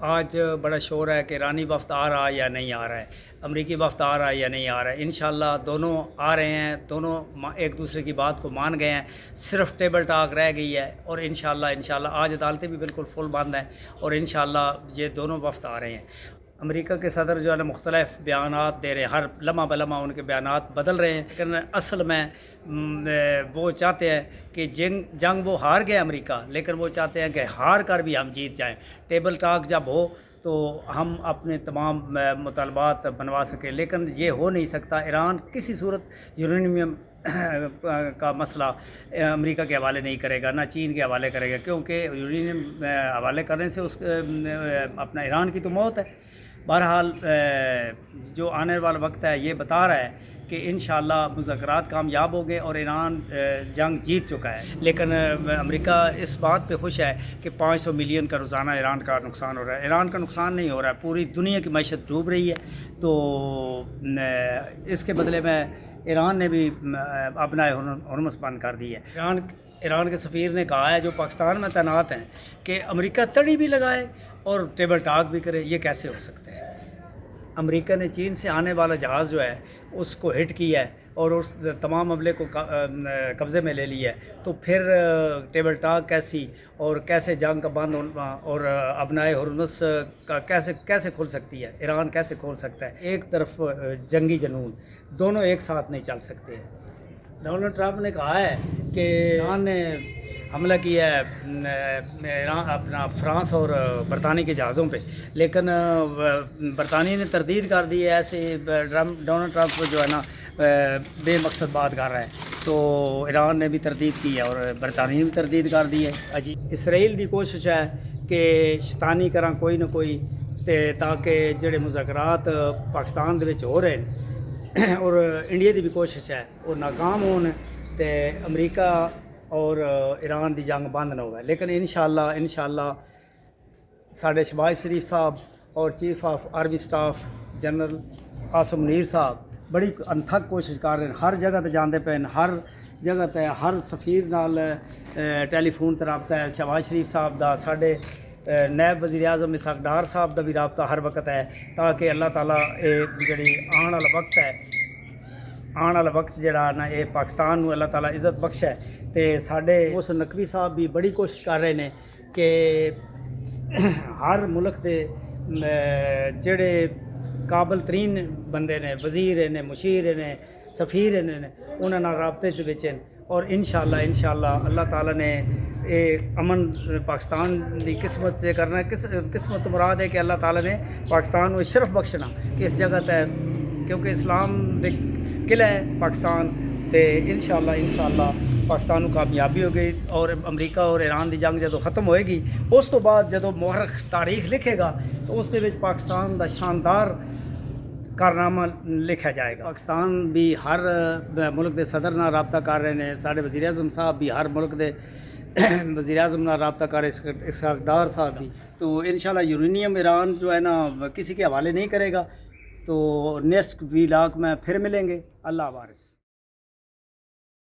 آج بڑا شور ہے کہ ایرانی وفد آ رہا ہے یا نہیں آ رہا ہے، امریکی وفد آ رہا ہے یا نہیں آ رہا ہے۔ انشاءاللہ دونوں آ رہے ہیں، دونوں ایک دوسرے کی بات کو مان گئے ہیں، صرف ٹیبل ٹاک رہ گئی ہے، اور انشاءاللہ آج عدالتیں بھی بالکل فل بند ہیں، اور انشاءاللہ یہ دونوں وفد آ رہے ہیں۔ امریکہ کے صدر جو ہے نا مختلف بیانات دے رہے ہیں، ہر لمحہ بلمحہ ان کے بیانات بدل رہے ہیں، لیکن اصل میں وہ چاہتے ہیں کہ جنگ وہ ہار گئے امریکہ، لیکن وہ چاہتے ہیں کہ ہار کر بھی ہم جیت جائیں۔ ٹیبل ٹاک جب ہو تو ہم اپنے تمام مطالبات بنوا سکیں، لیکن یہ ہو نہیں سکتا۔ ایران کسی صورت یورینیم کا مسئلہ امریکہ کے حوالے نہیں کرے گا، نہ چین کے حوالے کرے گا، کیونکہ یورینیم حوالے کرنے سے اپنا ایران کی تو موت ہے۔ بہرحال جو آنے والا وقت ہے یہ بتا رہا ہے کہ انشاءاللہ مذاکرات کامیاب ہو گئے اور ایران جنگ جیت چکا ہے، لیکن امریکہ اس بات پہ خوش ہے کہ 500 ملین کا روزانہ ایران کا نقصان ہو رہا ہے۔ ایران کا نقصان نہیں ہو رہا ہے، پوری دنیا کی معیشت ڈوب رہی ہے، تو اس کے بدلے میں ایران نے بھی اپنا ہرمس بند کر دی ہے۔ ایران کے سفیر نے کہا ہے جو پاکستان میں تعینات ہیں کہ امریکہ تڑی بھی لگائے اور ٹیبل ٹاک بھی کرے، یہ کیسے ہو سکتا ہے؟ امریکہ نے چین سے آنے والا جہاز جو ہے اس کو ہٹ کیا ہے اور اس تمام عملے کو قبضے میں لے لیا ہے، تو پھر ٹیبل ٹاک کیسی اور کیسے جنگ کا بند اور ابنائے ہرمز کا کیسے کھل سکتی ہے؟ ایران کیسے کھول سکتا ہے؟ ایک طرف جنگی جنون، دونوں ایک ساتھ نہیں چل سکتے ہیں۔ ڈونلڈ ٹرمپ نے کہا ہے کہ ایران نے حملہ کیا ہے اپنا فرانس اور برطانیہ کے جہازوں پہ، لیکن برطانیہ نے تردید کر دی ہے۔ ایسے ڈونلڈ ٹرمپ جو ہے نا بے مقصد بات کر رہا ہے، تو ایران نے بھی تردید کی ہے اور برطانیہ نے بھی تردید کر دی ہے۔ جی اسرائیل دی کوشش ہے کہ شیطانی کراں کوئی نہ کوئی تاکہ جڑے مذاکرات پاکستان دے وچ ہو رہے ہیں اور انڈیا دی بھی کوشش ہے وہ ناکام ہون تے امریکہ اور ایران دی جنگ بند نہ ہوئے، لیکن انشاءاللہ ساڈے شہباز شریف صاحب اور chief of army staff general Asim Munir صاحب بڑی انتھک کوشش کر رہے ہیں، ہر جگہ تے جاندے پے، ہر جگہ تے ہر سفیر نال ٹیلی فون تے رابطہ ہے۔ شہباز شریف صاحب دا ساڈے نائب وزیر اعظم اسحاق ڈار صاحب دا بھی رابطہ ہر وقت ہے، تاکہ اللہ تعالیٰ جڑی آن والا وقت جڑا نا یہ پاکستان نو اللہ تعالیٰ عزت بخشے۔ تے ساڈے اس نقوی صاحب بھی بڑی کوشش کر رہے ہیں کہ ہر ملک دے جڑے قابل ترین بندے نے، وزیر نے، مشیر نے، سفیر نے، انہاں نال رابطے دے وچ ہیں، اور انشاءاللہ اللہ تعالیٰ نے امن پاکستان دی قسمت سے کرنا ہے۔ قسمت مراد ہے کہ اللہ تعالیٰ نے پاکستان کو شرف بخشنا کہ اس جگہ تے، کیونکہ اسلام دے قلعہ ہے پاکستان، تے انشاءاللہ پاکستان کو کامیابی ہو گئی، اور امریکہ اور ایران دی جنگ جدوں ختم ہوئے گی، اس تو بعد جدوں مورخ تاریخ لکھے گا تو اس دے وچ پاکستان دا شاندار کارنامہ لکھا جائے گا۔ پاکستان بھی ہر ملک دے صدر نال رابطہ کر رہے ہیں، ساڈے وزیر اعظم صاحب بھی ہر ملک دے وزیر اعظم نال رابطہ کر رہے، اسحاق ڈار صاحب بھی۔ تو انشاءاللہ یورینیم ایران جو ہے نا کسی کے حوالے نہیں کرے گا۔ تو نیکسٹ ولاگ میں پھر ملیں گے۔ اللہ حافظ۔